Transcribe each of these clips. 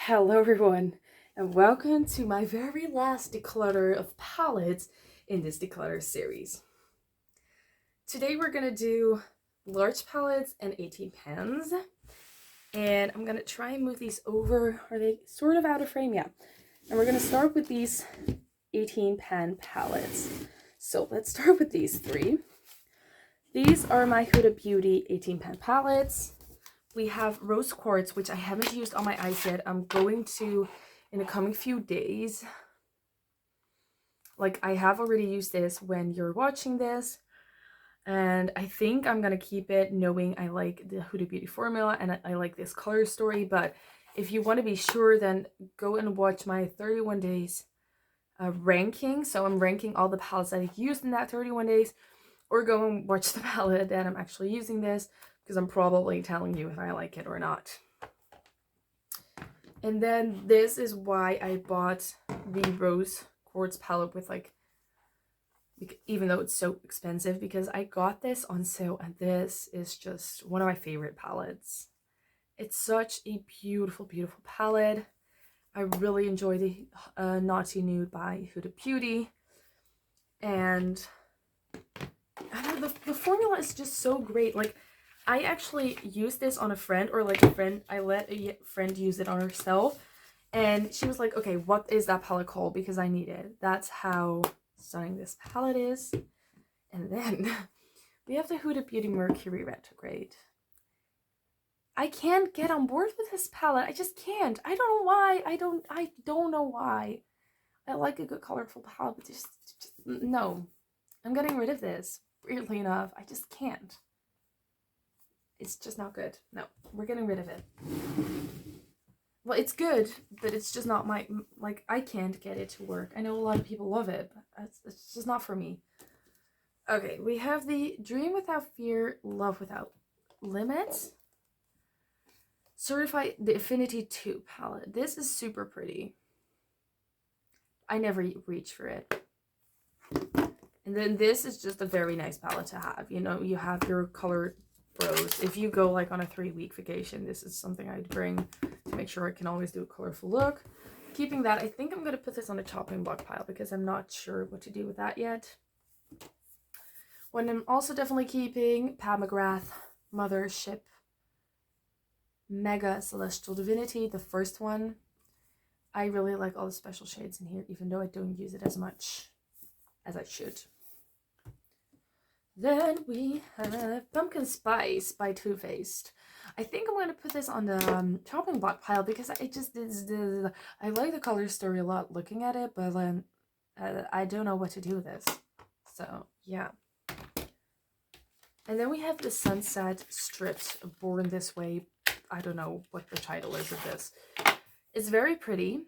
Hello everyone, and welcome to my very last declutter of palettes in this declutter series. Today we're going to do large palettes and 18 pans, and I'm going to try and move these over. Are they sort of out of frame? Yeah. And we're going to start with these 18 pan palettes. So let's start with these three. These are my Huda Beauty 18 pan palettes. We have rose quartz, which I haven't used on my eyes yet. I'm going to in the coming few days. Like, I have already used this when you're watching this, and I think I'm gonna keep it knowing I like the Huda Beauty formula and I like this color story. But if you want to be sure, then go and watch my 31 days ranking. So I'm ranking all the palettes that I've used in that 31 days, or go and watch the palette that I'm actually using this, because I'm probably telling you if I like it or not. And then this is why I bought the rose quartz palette with, like, even though it's so expensive, because I got this on sale, and this is just one of my favorite palettes. It's such a beautiful, beautiful palette. I really enjoy the Naughty Nude by Huda Beauty. And I don't know, the formula is just so great. Like, I actually used this on a friend, or like a friend, I let a friend use it on herself, and she was like, okay, what is that palette called? Because I need it. That's how stunning this palette is. And then we have the Huda Beauty Mercury Retrograde. I can't get on board with this palette. I just can't. I don't know why. I don't know why. I like a good colorful palette, but just no. I'm getting rid of this. Weirdly enough, I just can't. It's just not good. No, we're getting rid of it. Well, it's good, but it's just not my, like, I can't get it to work. I know a lot of people love it, but it's just not for me. Okay, we have the Dream Without Fear, Love Without Limits. Certified, the Affinity 2 palette. This is super pretty. I never reach for it. And then this is just a very nice palette to have. You know, you have your color rose. If you go like on a 3-week vacation, this is something I'd bring to make sure I can always do a colorful look. Keeping that, I think I'm going to put this on a chopping block pile because I'm not sure what to do with that yet. One I'm also definitely keeping, Pat McGrath Mothership Mega Celestial Divinity, the first one. I really like all the special shades in here, even though I don't use it as much as I should. Then we have Pumpkin Spice by Too Faced. I think I'm going to put this on the chopping block pile because I like the color story a lot looking at it, but I don't know what to do with this. So, yeah. And then we have the Sunset Stripped Born This Way. I don't know what the title is of this. It's very pretty.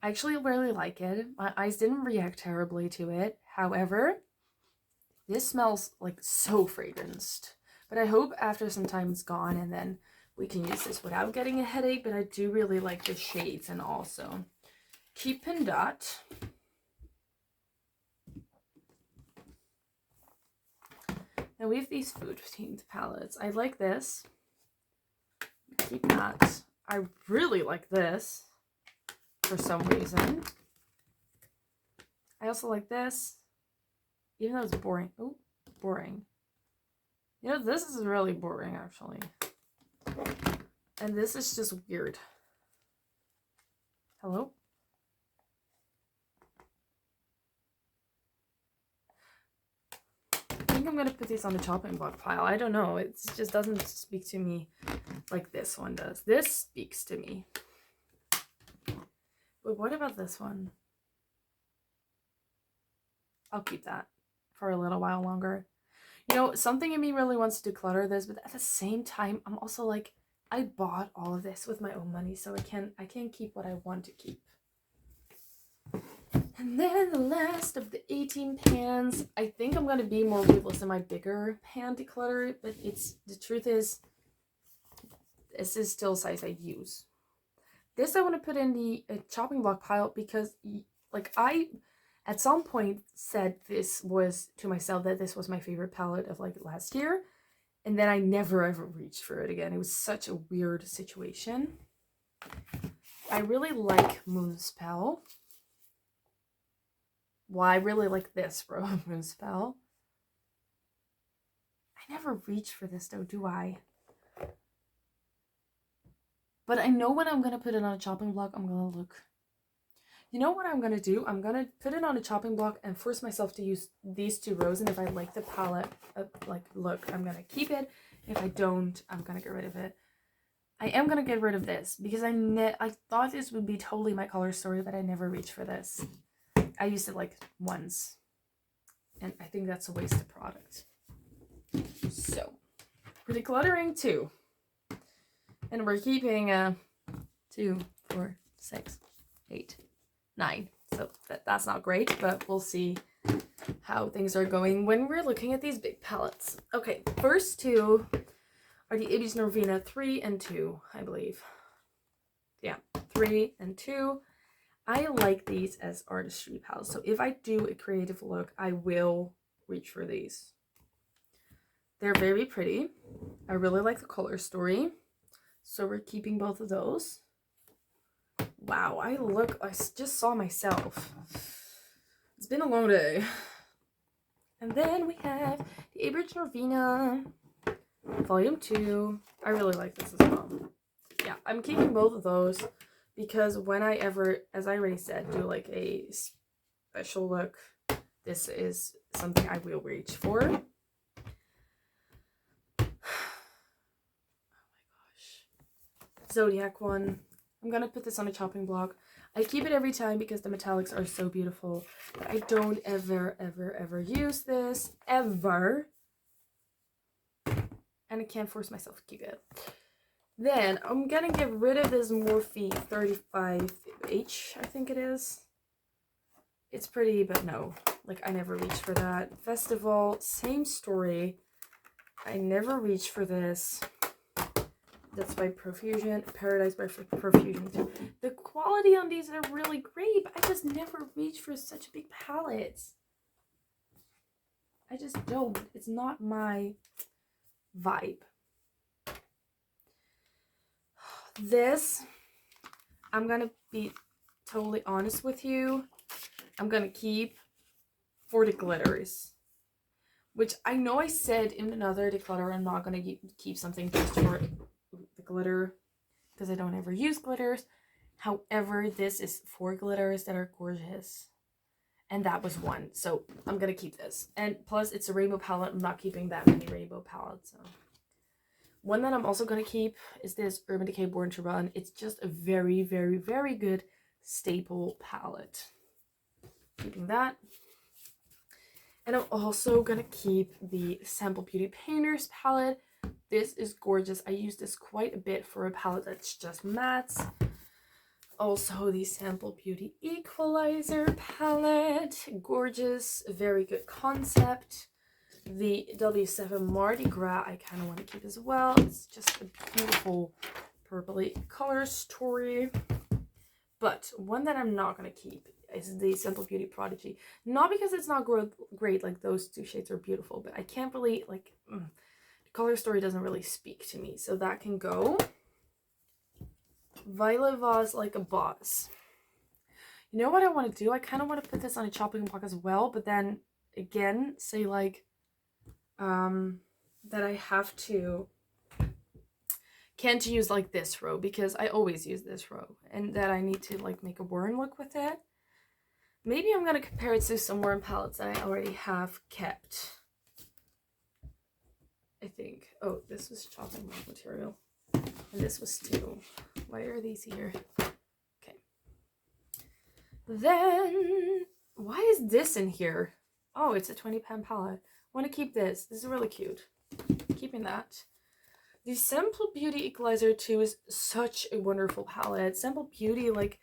I actually really like it. My eyes didn't react terribly to it. However, this smells like so fragranced. But I hope after some time it's gone and then we can use this without getting a headache. But I do really like the shades, and also keeping that. Now we have these food themed palettes. I like this. Keep that. I really like this for some reason. I also like this, even though it's boring. Oh, boring. You know, this is really boring, actually. And this is just weird. Hello? I think I'm going to put these on the chopping block pile. I don't know. It just doesn't speak to me like this one does. This speaks to me. But what about this one? I'll keep that for a little while longer. You know, something in me really wants to declutter this, but at the same time, I'm also like, I bought all of this with my own money, so I can't keep what I want to keep. And then the last of the 18 pans. I think I'm going to be more ruthless in my bigger pan declutter, but the truth is, this is still size I use. This I want to put in the chopping block pile because, like, I at some point said this was to myself that this was my favorite palette of like last year, and then I never ever reached for it again. It was such a weird situation. I really like Moonspell. Well, I really like this row, Moonspell. I never reach for this though, do I? But I know when I'm going to put it on a chopping block, I'm going to look. You know what I'm going to do? I'm going to put it on a chopping block and force myself to use these two rows. And if I like the palette, look, I'm going to keep it. If I don't, I'm going to get rid of it. I am going to get rid of this because I thought this would be totally my color story, but I never reached for this. I used it like once. And I think that's a wasted product. So, we're decluttering 2. And we're keeping 2, 4, 6, 8, 9. So that's not great, but we'll see how things are going when we're looking at these big palettes. Okay, first 2 are the Ibis Norvina 3 and 2, I believe. Yeah, 3 and 2. I like these as artistry palettes. So if I do a creative look, I will reach for these. They're very pretty. I really like the color story. So we're keeping both of those. Wow, I just saw myself. It's been a long day. And then we have the Ibis Norvina Volume 2. I really like this as well. Yeah, I'm keeping both of those because when I ever, as I already said, do like a special look, this is something I will reach for. Oh my gosh. Zodiac one. I'm gonna put this on a chopping block. I keep it every time because the metallics are so beautiful. But I don't ever use this. Ever. And I can't force myself to keep it. Then I'm gonna get rid of this Morphe 35H, I think it is. It's pretty, but no. Like, I never reached for that. Festival, same story. I never reached for this. That's by Profusion. Paradise by Profusion too. The quality on these are really great, but I just never reach for such big palettes. I just don't. It's not my vibe. This, I'm gonna be totally honest with you, I'm gonna keep for the glitters. Which I know I said in another declutter I'm not gonna keep something just for the glitter because I don't ever use glitters. However, this is 4 glitters that are gorgeous. And that was one. So I'm gonna keep this. And plus it's a rainbow palette. I'm not keeping that many rainbow palettes. So one that I'm also going to keep is this Urban Decay Born to Run. It's just a very good staple palette. Keeping that. And I'm also going to keep the Sample Beauty Painters palette. This is gorgeous. I use this quite a bit for a palette that's just mattes. Also the Sample Beauty Equalizer palette. Gorgeous. Very good concept. The W7 Mardi Gras I kind of want to keep as well. It's just a beautiful purpley color story. But one that I'm not going to keep is the Simple Beauty Prodigy. Not because it's not great, like those 2 shades are beautiful, but I can't really, like, the color story doesn't really speak to me. So that can go. Violet Vase Like a Boss. You know what I want to do? I kind of want to put this on a chopping block as well, but then again, say like, that I have to can't use like this row because I always use this row, and that I need to like make a worn look with it. Maybe I'm gonna compare it to some worn palettes that I already have kept. I think. Oh, this was chopping block material, and this was too. Why are these here? Okay. Then why is this in here? Oh, it's a 20-pan palette. I want to keep this. This is really cute. Keeping that. The Sample Beauty Equalizer 2 is such a wonderful palette. Sample Beauty, like,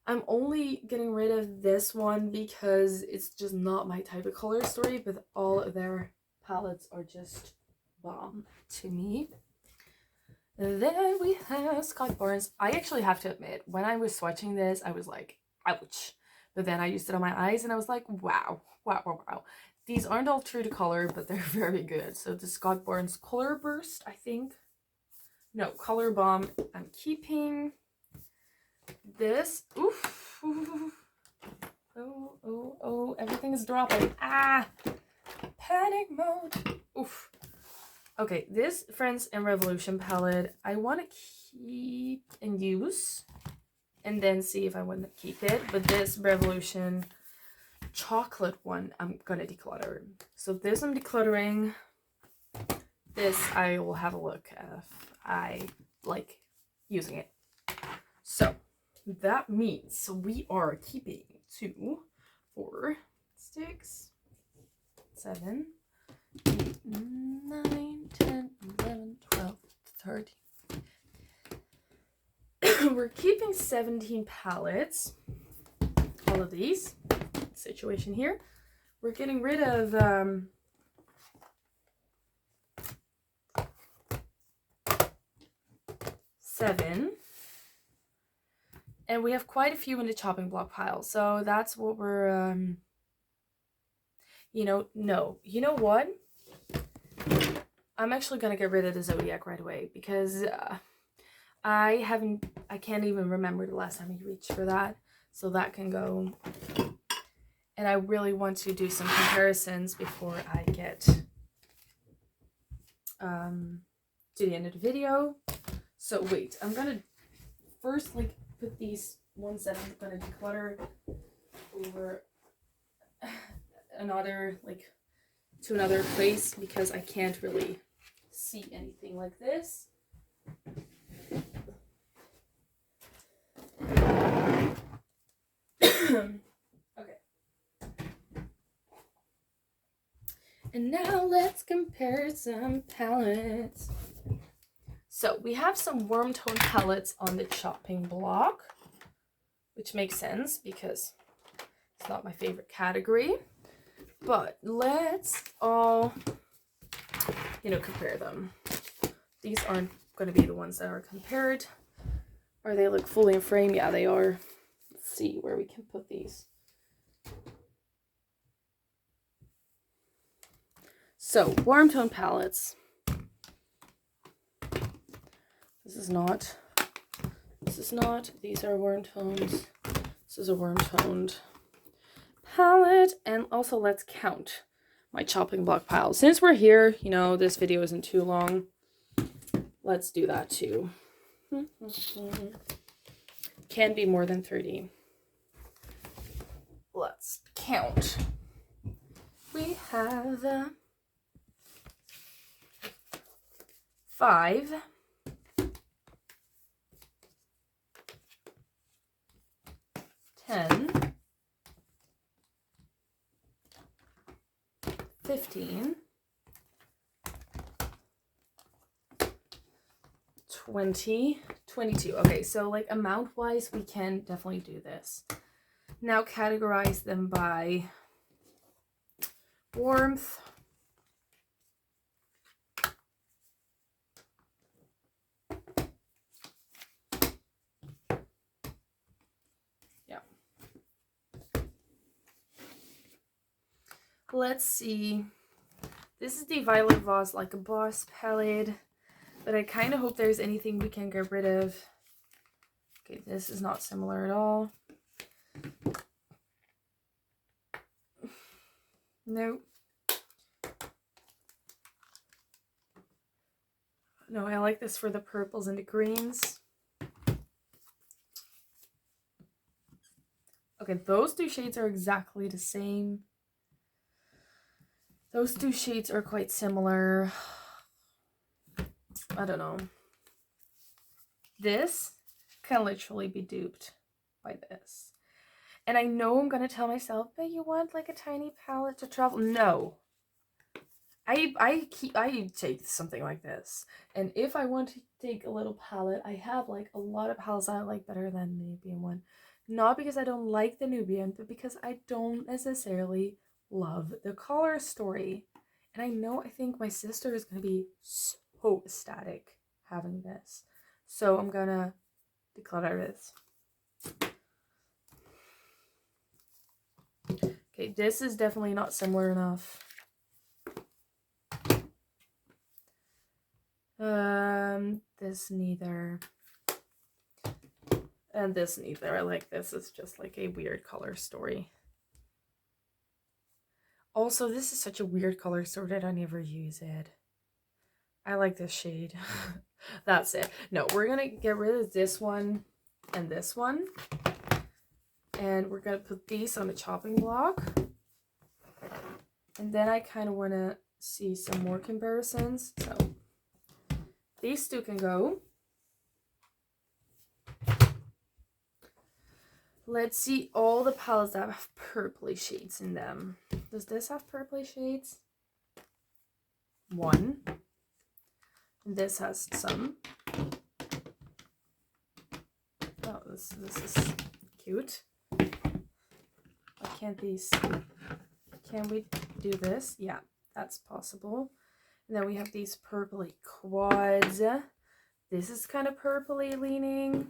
I'm only getting rid of this one because it's just not my type of color story, but all of their palettes are just bomb to me. And then we have Scott Barnes. I actually have to admit, when I was swatching this, I was like, ouch. But then I used it on my eyes and I was like, wow. These aren't all true to color, but they're very good. So the Scott Barnes Color Burst, I think. No, Color Bomb I'm keeping. this, oof, oh, everything is dropping. Ah, panic mode. Oof. Okay, this Friends and Revolution palette, I want to keep and use, and then see if I want to keep it. But this Revolution chocolate one, I'm gonna declutter. So this I'm decluttering. This I will have a look if I like using it. So that means we are keeping 2, 4, 6, 7, 8, 9, 10, 11, 12, 13. We're keeping 17 palettes. All of these. Situation here. We're getting rid of 7. And we have quite a few in the chopping block pile. So that's what we're you know what? I'm actually gonna get rid of the Zodiac right away because I can't even remember the last time I reached for that. So that can go. And I really want to do some comparisons before I get to the end of the video. So wait, I'm gonna first like put these ones that I'm gonna declutter over another, like, to another place because I can't really see anything like this. Okay. And now let's compare some palettes. So we have some warm tone palettes on the chopping block, which makes sense because it's not my favorite category. But let's all, compare them. These aren't going to be the ones that are compared. Are they like fully in frame? Yeah, they are. Let's see where we can put these. So, warm tone palettes. This is not. These are warm tones. This is a warm toned palette. And also let's count my chopping block pile. Since we're here, this video isn't too long. Let's do that too. Can be more than 30. Let's count. We have 5, 10, 15, 20, 22. Okay, so like amount wise, we can definitely do this. Now categorize them by warmth, yeah. Let's see. This is the Violet Vase Like a Boss palette, but I kind of hope there's anything we can get rid of. Okay, this is not similar at all. Nope. No, I like this for the purples and the greens. Okay, those 2 shades are exactly the same. Those 2 shades are quite similar. I don't know. This can literally be duped by this. And I know I'm gonna tell myself, but you want like a tiny palette to travel. No. I take something like this. And if I want to take a little palette, I have like a lot of palettes I like better than the Nubian one. Not because I don't like the Nubian, but because I don't necessarily love the color story. And I think my sister is going to be so ecstatic having this. So I'm going to declutter this. Okay, this is definitely not similar enough. This neither. And this neither. I like this. It's just like a weird color story. Also, this is such a weird color story that I never use it. I like this shade. That's it. No, we're gonna get rid of this one and this one. And we're gonna put these on the chopping block. And then I kind of want to see some more comparisons. So these two can go. Let's see all the palettes that have purpley shades in them. Does this have purpley shades? One. This has some. Oh, this is cute. Why can't these... Can we do this? Yeah, that's possible. And then we have these purpley quads. This is kind of purpley leaning.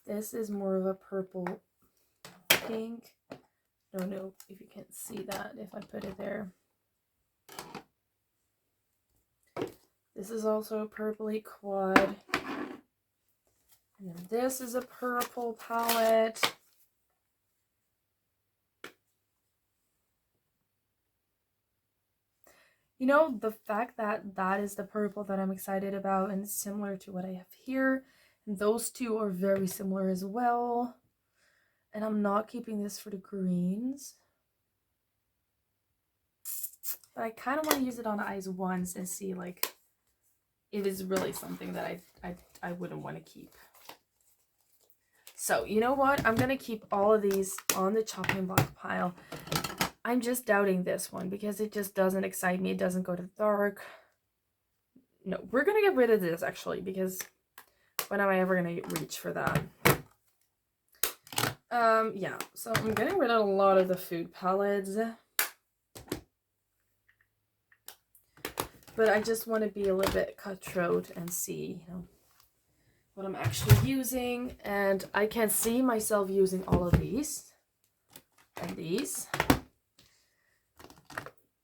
This is more of a purple pink. I don't know if you can see that if I put it there. This is also a purpley quad. And then this is a purple palette. You know, the fact that that is the purple that I'm excited about and it's similar to what I have here. And those two are very similar as well. And I'm not keeping this for the greens. But I kind of want to use it on the eyes once and see like if it's really something that I wouldn't want to keep. So you know what? I'm going to keep all of these on the chopping block pile. I'm just doubting this one because it just doesn't excite me. It doesn't go to dark. No, we're going to get rid of this actually because when am I ever going to reach for that? Yeah, so I'm getting rid of a lot of the food palettes. But I just want to be a little bit cutthroat and see, you know, what I'm actually using. And I can see myself using all of these and these.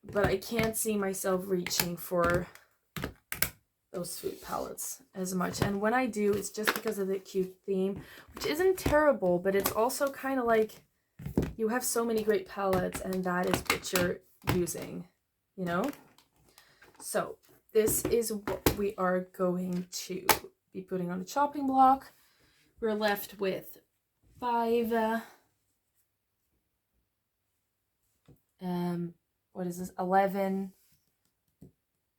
But I can't see myself reaching for those food palettes as much. And when I do, it's just because of the cute theme, which isn't terrible, but it's also kind of like you have so many great palettes and that is what you're using, you know? So this is what we are going to be putting on the chopping block. We're left with 5, what is this, 11,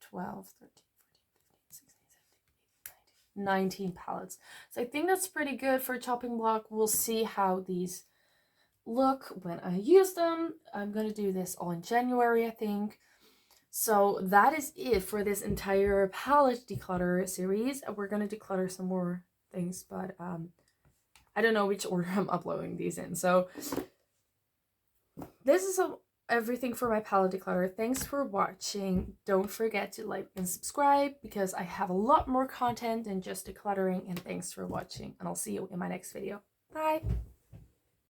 12, 13, 14, 15, 16, 17, 18, 19 palettes. So I think that's pretty good for a chopping block. We'll see how these look when I use them. I'm going to do this all in January, I think. So that is it for this entire palette declutter series. We're going to declutter some more things, but I don't know which order I'm uploading these in. So this is everything for my palette declutter. Thanks for watching. Don't forget to like and subscribe because I have a lot more content than just decluttering. And thanks for watching. And I'll see you in my next video. Bye!